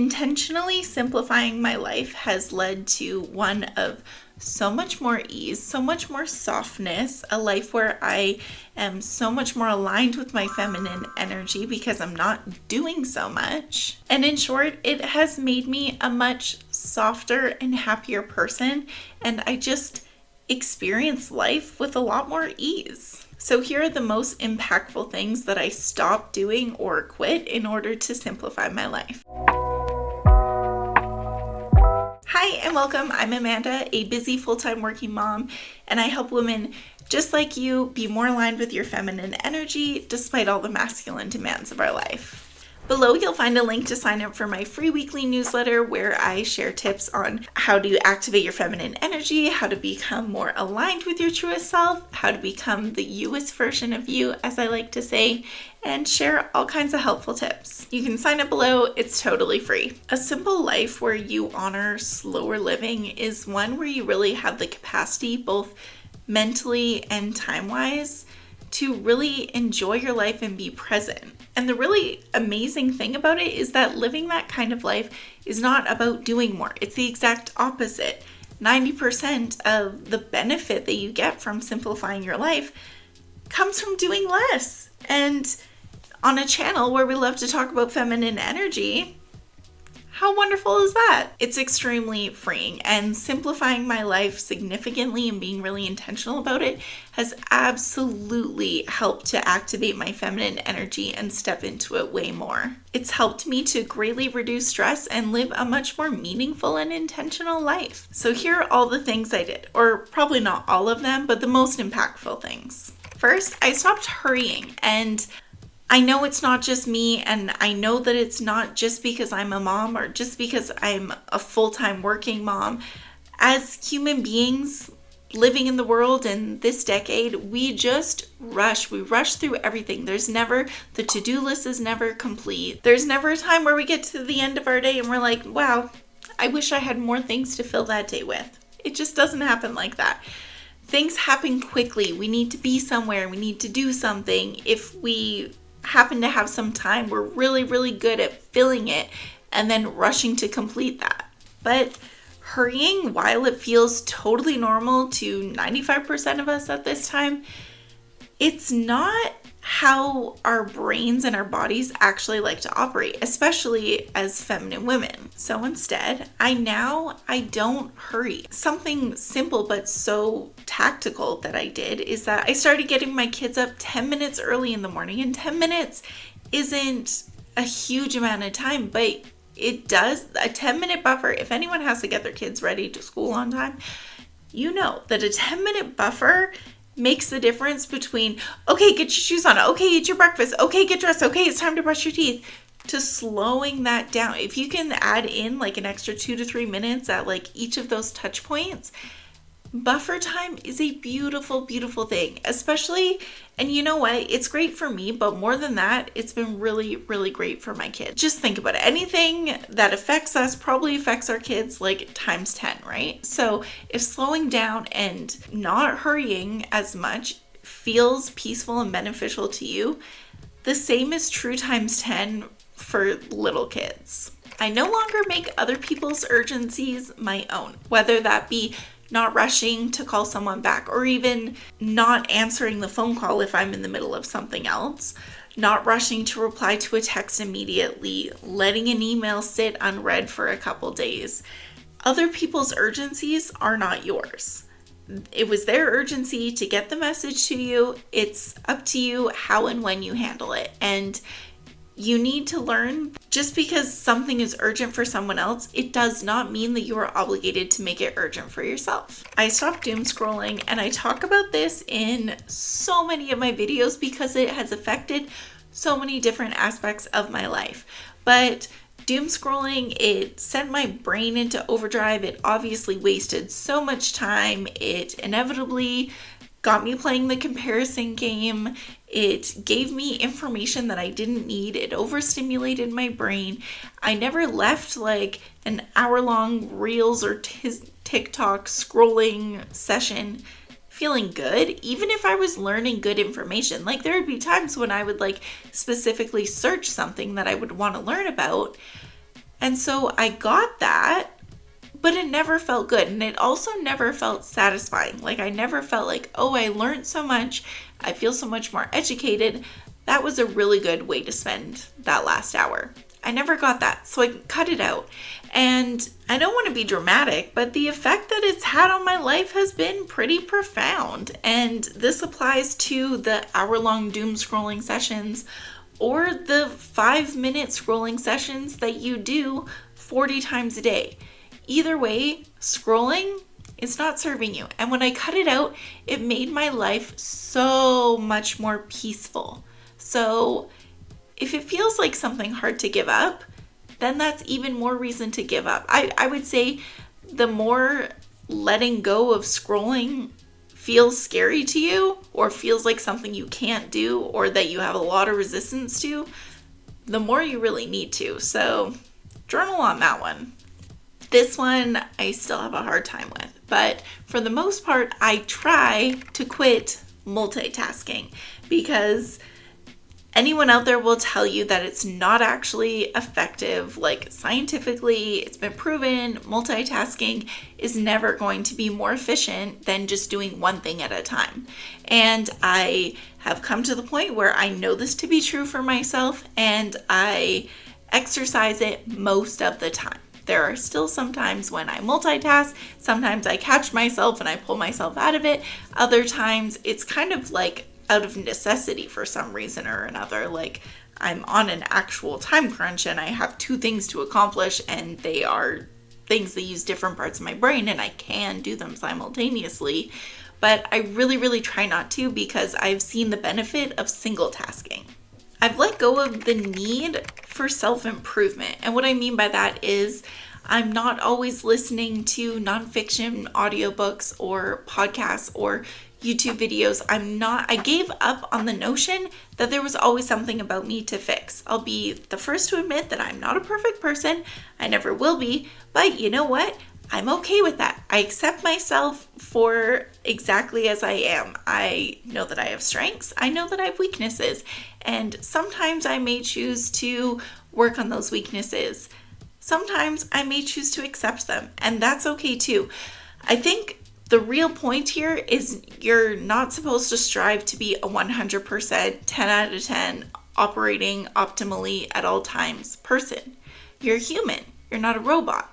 Intentionally simplifying my life has led to one of so much more ease, so much more softness, a life where I am so much more aligned with my feminine energy because I'm not doing so much. And in short, it has made me a much softer and happier person, and I just experience life with a lot more ease. So here are the most impactful things that I stopped doing or quit in order to simplify my life. Hi and welcome. I'm Amanda, a busy full-time working mom, and I help women just like you be more aligned with your feminine energy despite all the masculine demands of our life. Below, you'll find a link to sign up for my free weekly newsletter where I share tips on how to activate your feminine energy, how to become more aligned with your truest self, how to become the youest version of you, as I like to say, and share all kinds of helpful tips. You can sign up below. It's totally free. A simple life where you honor slower living is one where you really have the capacity, both mentally and time-wise, to really enjoy your life and be present. And the really amazing thing about it is that living that kind of life is not about doing more. It's the exact opposite. 90% of the benefit that you get from simplifying your life comes from doing less. And on a channel where we love to talk about feminine energy, how wonderful is that? It's extremely freeing, and simplifying my life significantly and being really intentional about it has absolutely helped to activate my feminine energy and step into it way more. It's helped me to greatly reduce stress and live a much more meaningful and intentional life. So here are all the things I did, or probably not all of them, but the most impactful things. First, I stopped hurrying, and I know it's not just me, and I know that it's not just because I'm a mom or just because I'm a full-time working mom. As human beings living in the world in this decade, we just rush. We rush through everything. The to-do list is never complete. There's never a time where we get to the end of our day and we're like, wow, I wish I had more things to fill that day with. It just doesn't happen like that. Things happen quickly. We need to be somewhere. We need to do something. If we happen to have some time, we're really, really good at filling it and then rushing to complete that. But hurrying, while it feels totally normal to 95% of us at this time, it's not how our brains and our bodies actually like to operate, especially as feminine women. So instead, I don't hurry. Something simple but so tactical that I did is that I started getting my kids up 10 minutes early in the morning, and 10 minutes isn't a huge amount of time, but it does. A 10-minute buffer, if anyone has to get their kids ready to school on time, you know that a 10-minute buffer makes the difference between, okay, get your shoes on, okay, eat your breakfast, okay, get dressed, okay, it's time to brush your teeth, to slowing that down. If you can add in like an extra 2 to 3 minutes at like each of those touch points, buffer time is a beautiful, beautiful thing, especially, and you know what, it's great for me, but more than that, it's been really, really great for my kids. Just think about it. Anything that affects us probably affects our kids like times 10, right? So if slowing down and not hurrying as much feels peaceful and beneficial to you, the same is true times 10 for little kids. I no longer make other people's urgencies my own, whether that be not rushing to call someone back, or even not answering the phone call if I'm in the middle of something else, not rushing to reply to a text immediately, letting an email sit unread for a couple days. Other people's urgencies are not yours. It was their urgency to get the message to you. It's up to you how and when you handle it. And you need to learn, just because something is urgent for someone else, it does not mean that you are obligated to make it urgent for yourself. I stopped doom scrolling, and I talk about this in so many of my videos because it has affected so many different aspects of my life. But doom scrolling, it sent my brain into overdrive. It obviously wasted so much time. It inevitably got me playing the comparison game. It gave me information that I didn't need. It overstimulated my brain. I never left like an hour-long Reels or TikTok scrolling session feeling good, even if I was learning good information. Like, there would be times when I would like specifically search something that I would want to learn about, And so I got that, but it never felt good. And it also never felt satisfying. Like I never felt like, oh, I learned so much. I feel so much more educated. That was a really good way to spend that last hour. I never got that. So I cut it out. And I don't want to be dramatic, but the effect that it's had on my life has been pretty profound. And this applies to the hour-long doom scrolling sessions or the 5-minute scrolling sessions that you do 40 times a day. Either way, scrolling is not serving you. And when I cut it out, it made my life so much more peaceful. So if it feels like something hard to give up, then that's even more reason to give up. I would say the more letting go of scrolling feels scary to you or feels like something you can't do or that you have a lot of resistance to, the more you really need to. So journal on that one. This one I still have a hard time with, but for the most part, I try to quit multitasking because anyone out there will tell you that it's not actually effective. Like scientifically, it's been proven multitasking is never going to be more efficient than just doing one thing at a time. And I have come to the point where I know this to be true for myself and I exercise it most of the time. There are still some times when I multitask. Sometimes I catch myself and I pull myself out of it. Other times it's kind of like out of necessity for some reason or another. Like I'm on an actual time crunch and I have 2 things to accomplish and they are things that use different parts of my brain and I can do them simultaneously. But I really, really try not to because I've seen the benefit of single tasking. I've let go of the need for self-improvement. And what I mean by that is I'm not always listening to nonfiction audiobooks or podcasts or YouTube videos. I gave up on the notion that there was always something about me to fix. I'll be the first to admit that I'm not a perfect person. I never will be. But you know what? I'm okay with that. I accept myself for exactly as I am. I know that I have strengths. I know that I have weaknesses. And sometimes I may choose to work on those weaknesses. Sometimes I may choose to accept them. And that's okay too. I think the real point here is you're not supposed to strive to be a 100%, 10 out of 10, operating optimally at all times person. You're human. You're not a robot.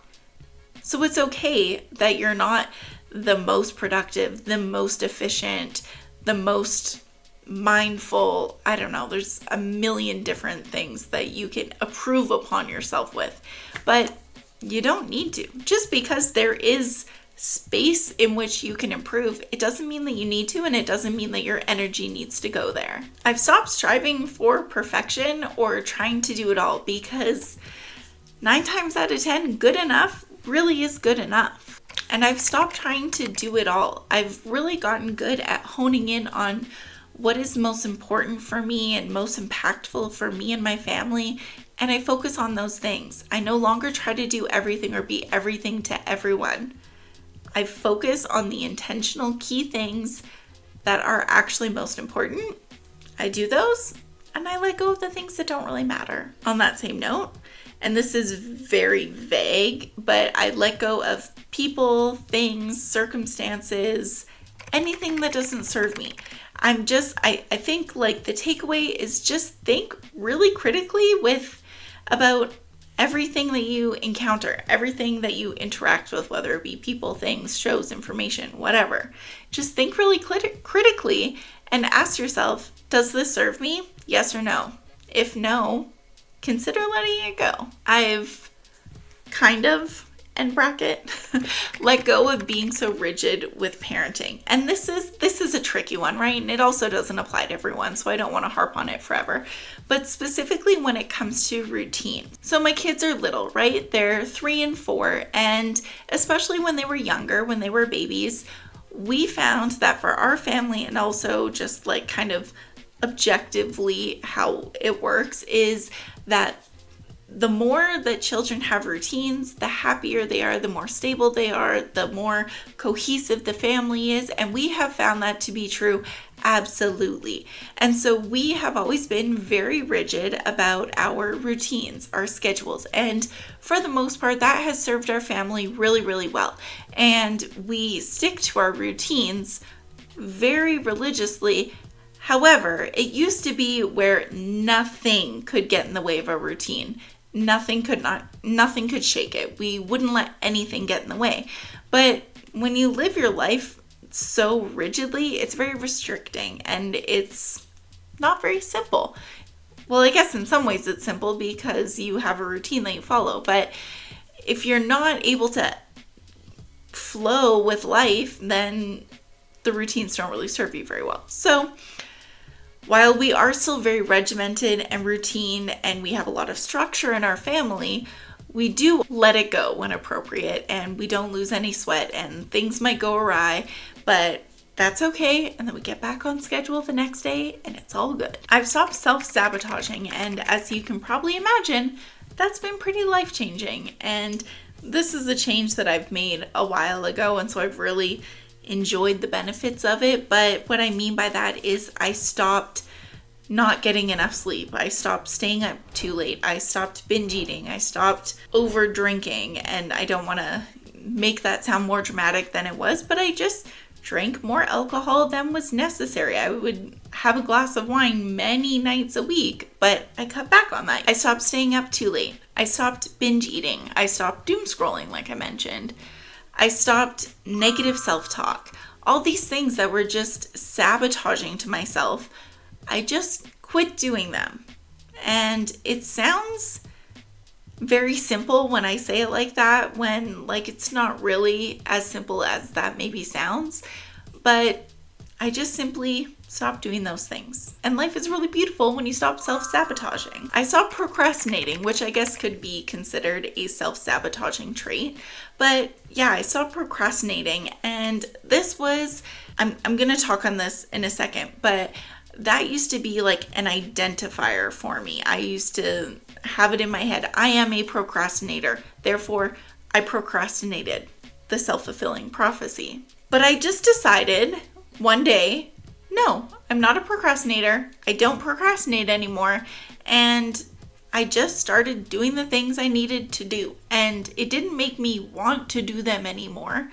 So it's okay that you're not the most productive, the most efficient, the most mindful. I don't know. There's a million different things that you can approve upon yourself with. But you don't need to. Just because there is space in which you can improve, it doesn't mean that you need to, and it doesn't mean that your energy needs to go there. I've stopped striving for perfection or trying to do it all because 9 times out of 10, good enough really is good enough. And I've stopped trying to do it all. I've really gotten good at honing in on what is most important for me and most impactful for me and my family. And I focus on those things. I no longer try to do everything or be everything to everyone. I focus on the intentional key things that are actually most important. I do those and I let go of the things that don't really matter. On that same note, and this is very vague, but I let go of people, things, circumstances, anything that doesn't serve me. I think like the takeaway is just think really critically about everything that you encounter, everything that you interact with, whether it be people, things, shows, information, whatever. Just think really critically and ask yourself, does this serve me? Yes or no? If no, consider letting it go. I've kind of, end bracket, let go of being so rigid with parenting. And this is a tricky one, right? And it also doesn't apply to everyone, so I don't want to harp on it forever. But specifically when it comes to routine. So my kids are little, right? They're 3 and 4, and especially when they were younger, when they were babies, we found that for our family and also just like kind of objectively how it works is that the more that children have routines, the happier they are, the more stable they are, the more cohesive the family is. And we have found that to be true Absolutely. And so we have always been very rigid about our routines, our schedules. And for the most part, that has served our family really, really well. And we stick to our routines very religiously. However, it used to be where nothing could get in the way of a routine. Nothing could shake it. We wouldn't let anything get in the way. But when you live your life so rigidly, it's very restricting and it's not very simple. Well, I guess in some ways it's simple because you have a routine that you follow, but if you're not able to flow with life, then the routines don't really serve you very well. So while we are still very regimented and routine and we have a lot of structure in our family, we do let it go when appropriate and we don't lose any sweat and things might go awry, but that's okay. And then we get back on schedule the next day and it's all good. I've stopped self-sabotaging, and as you can probably imagine, that's been pretty life-changing. And this is a change that I've made a while ago, and so I've really enjoyed the benefits of it. But what I mean by that is I stopped not getting enough sleep. I stopped staying up too late. I stopped binge eating. I stopped over drinking. And I don't want to make that sound more dramatic than it was, but I just drank more alcohol than was necessary. I would have a glass of wine many nights a week, but I cut back on that. I stopped staying up too late. I stopped binge eating. I stopped doom scrolling, like I mentioned. I stopped negative self-talk. All these things that were just sabotaging to myself, I just quit doing them. And it sounds very simple when I say it like that, when like it's not really as simple as that maybe sounds, but I just simply stopped doing those things. And life is really beautiful when you stop self-sabotaging. I stopped procrastinating, which I guess could be considered a self-sabotaging trait. But yeah, I stopped procrastinating. And this was, I'm going to talk on this in a second, but that used to be like an identifier for me. I used to have it in my head. I am a procrastinator. Therefore, I procrastinated. The self-fulfilling prophecy. But I just decided one day, no, I'm not a procrastinator. I don't procrastinate anymore. And I just started doing the things I needed to do. And it didn't make me want to do them anymore.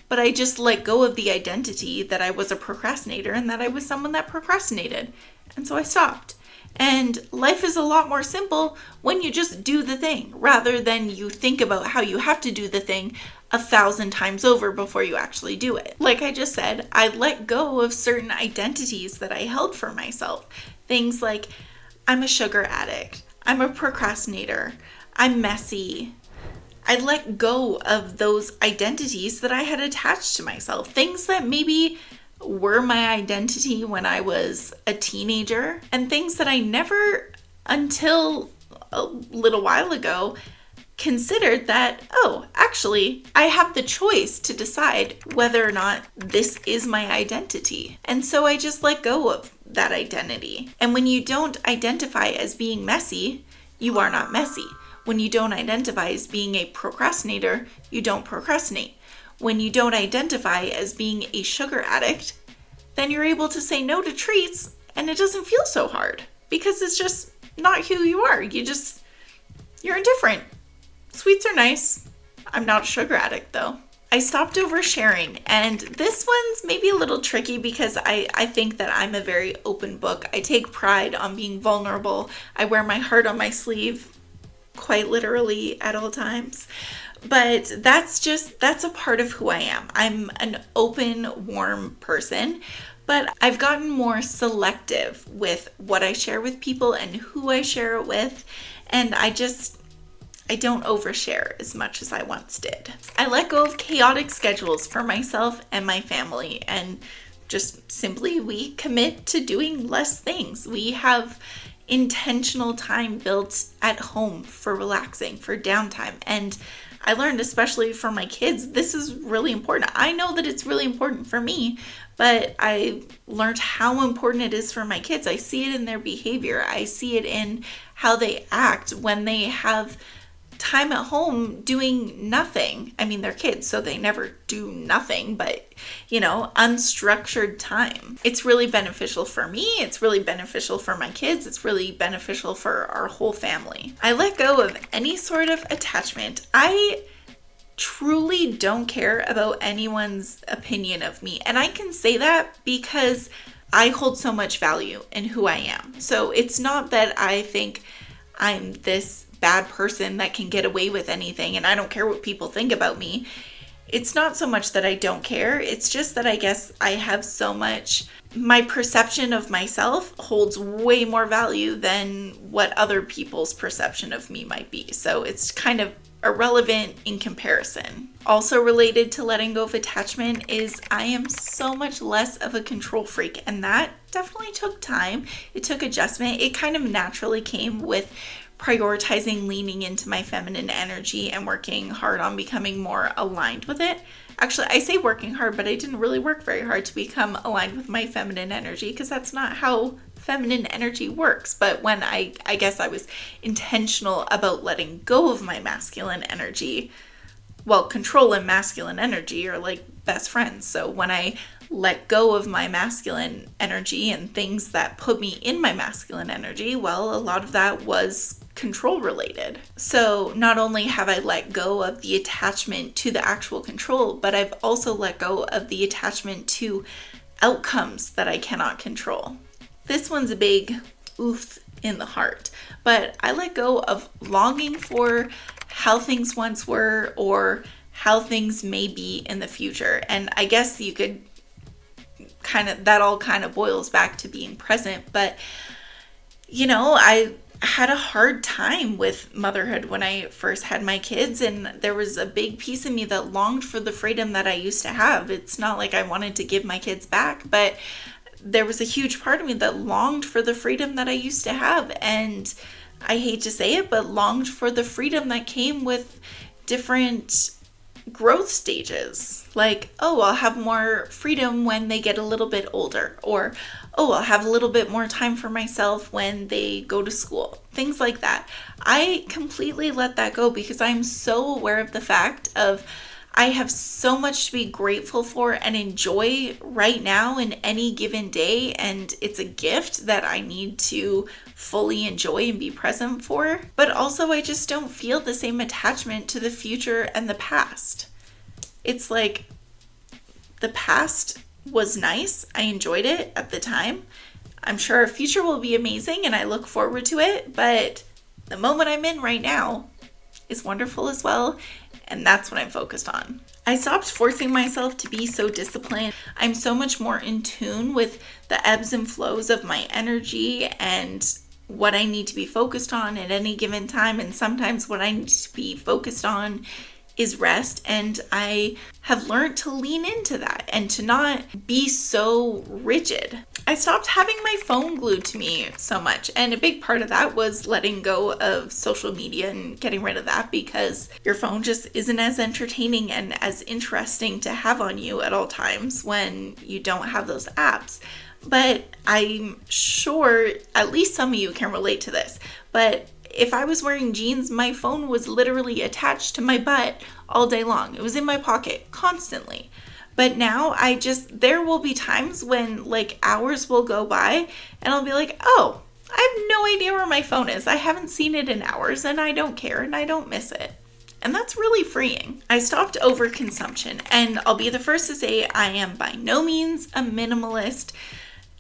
But I just let go of the identity that I was a procrastinator and that I was someone that procrastinated. And so I stopped. And life is a lot more simple when you just do the thing rather than you think about how you have to do the thing 1,000 times over before you actually do it. Like I just said, I let go of certain identities that I held for myself. Things like I'm a sugar addict, I'm a procrastinator, I'm messy. I let go of those identities that I had attached to myself. Things that maybe were my identity when I was a teenager, and things that I never, until a little while ago, considered that, oh, actually, I have the choice to decide whether or not this is my identity. And so I just let go of that identity. And when you don't identify as being messy, you are not messy. When you don't identify as being a procrastinator, you don't procrastinate. When you don't identify as being a sugar addict, then you're able to say no to treats and it doesn't feel so hard because it's just not who you are. You're indifferent. Sweets are nice. I'm not a sugar addict though. I stopped oversharing, and this one's maybe a little tricky because I think that I'm a very open book. I take pride on being vulnerable. I wear my heart on my sleeve quite literally at all times. But that's a part of who I am. I'm an open, warm person, but I've gotten more selective with what I share with people and who I share it with. And I don't overshare as much as I once did. I let go of chaotic schedules for myself and my family, and just simply we commit to doing less things. We have intentional time built at home for relaxing, for downtime. And I learned, especially for my kids, this is really important. I know that it's really important for me, but I learned how important it is for my kids. I see it in their behavior. I see it in how they act when they have time at home doing nothing. I mean, they're kids, so they never do nothing, but unstructured time. It's really beneficial for me. It's really beneficial for my kids. It's really beneficial for our whole family. I let go of any sort of attachment. I truly don't care about anyone's opinion of me. And I can say that because I hold so much value in who I am. So it's not that I think I'm this bad person that can get away with anything and I don't care what people think about me. It's not so much that I don't care. It's just that I guess I have so much, my perception of myself holds way more value than what other people's perception of me might be. So it's kind of irrelevant in comparison. Also related to letting go of attachment is I am so much less of a control freak, and that definitely took time. It took adjustment. It kind of naturally came with prioritizing leaning into my feminine energy and working hard on becoming more aligned with it. Actually, I say working hard, but I didn't really work very hard to become aligned with my feminine energy because that's not how feminine energy works. But when I guess I was intentional about letting go of my masculine energy, well, control and masculine energy are like best friends. So when I let go of my masculine energy and things that put me in my masculine energy, well, a lot of that was control related. So not only have I let go of the attachment to the actual control, but I've also let go of the attachment to outcomes that I cannot control. This one's a big oof in the heart, but I let go of longing for how things once were or how things may be in the future. And I guess you could that all kind of boils back to being present. But, I had a hard time with motherhood when I first had my kids, and there was a big piece of me that longed for the freedom that I used to have. It's not like I wanted to give my kids back, but there was a huge part of me that longed for the freedom that I used to have. And I hate to say it, but longed for the freedom that came with different growth stages. Like, oh, I'll have more freedom when they get a little bit older, or oh, I'll have a little bit more time for myself when they go to school. Things like that. I completely let that go because I'm so aware of the fact of I have so much to be grateful for and enjoy right now in any given day, and it's a gift that I need to fully enjoy and be present for. But also I just don't feel the same attachment to the future and the past. It's like the past was nice. I enjoyed it at the time. I'm sure our future will be amazing and I look forward to it, but the moment I'm in right now is wonderful as well. And that's what I'm focused on. I stopped forcing myself to be so disciplined. I'm so much more in tune with the ebbs and flows of my energy and what I need to be focused on at any given time. And sometimes what I need to be focused on is rest. And I have learned to lean into that and to not be so rigid. I stopped having my phone glued to me so much. And a big part of that was letting go of social media and getting rid of that, because your phone just isn't as entertaining and as interesting to have on you at all times when you don't have those apps. But I'm sure at least some of you can relate to this. But if I was wearing jeans, my phone was literally attached to my butt all day long. It was in my pocket constantly. But now there will be times when like hours will go by and I'll be like, oh, I have no idea where my phone is. I haven't seen it in hours and I don't care and I don't miss it. And that's really freeing. I stopped overconsumption, and I'll be the first to say I am by no means a minimalist.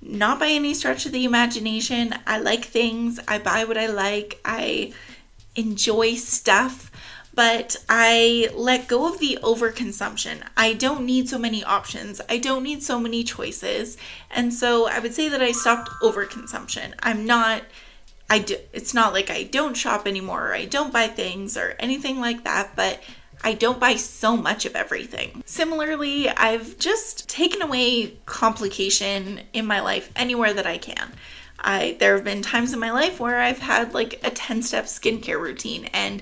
Not by any stretch of the imagination. I like things. I buy what I like. I enjoy stuff. But I let go of the overconsumption. I don't need so many options. I don't need so many choices. And so I would say that I stopped overconsumption. It's not like I don't shop anymore or I don't buy things or anything like that, but I don't buy so much of everything. Similarly, I've just taken away complication in my life anywhere that I can. There have been times in my life where I've had like a 10-step skincare routine, and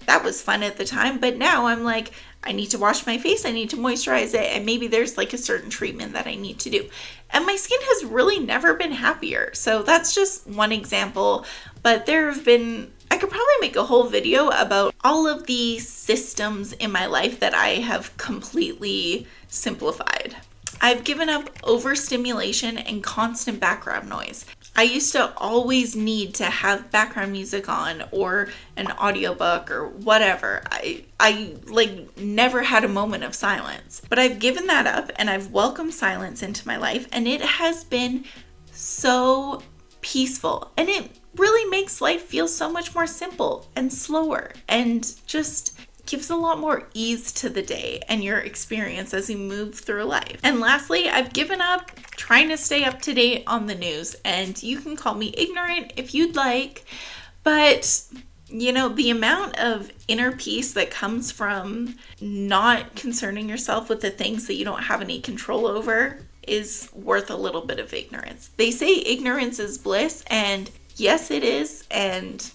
that was fun at the time, but now I'm like, I need to wash my face, I need to moisturize it, and maybe there's like a certain treatment that I need to do. And my skin has really never been happier. So that's just one example, but there have been, I could probably make a whole video about all of the systems in my life that I have completely simplified. I've given up overstimulation and constant background noise. I used to always need to have background music on or an audiobook or whatever. I like never had a moment of silence. But I've given that up and I've welcomed silence into my life, and it has been so peaceful. And it really makes life feel so much more simple and slower, and just gives a lot more ease to the day and your experience as you move through life. And lastly, I've given up trying to stay up to date on the news, and you can call me ignorant if you'd like, but the amount of inner peace that comes from not concerning yourself with the things that you don't have any control over is worth a little bit of ignorance. They say ignorance is bliss, and yes, it is, and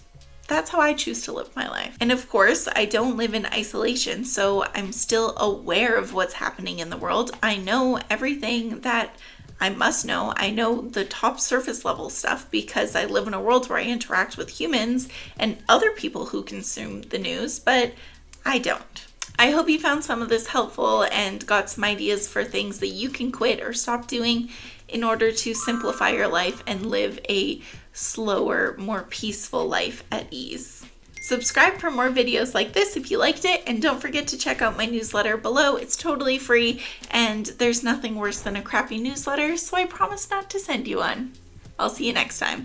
that's how I choose to live my life. And of course, I don't live in isolation, so I'm still aware of what's happening in the world. I know everything that I must know. I know the top surface level stuff because I live in a world where I interact with humans and other people who consume the news, but I don't. I hope you found some of this helpful and got some ideas for things that you can quit or stop doing in order to simplify your life and live a slower, more peaceful life at ease. Subscribe for more videos like this if you liked it, and don't forget to check out my newsletter below. It's totally free, and there's nothing worse than a crappy newsletter, so I promise not to send you one. I'll see you next time.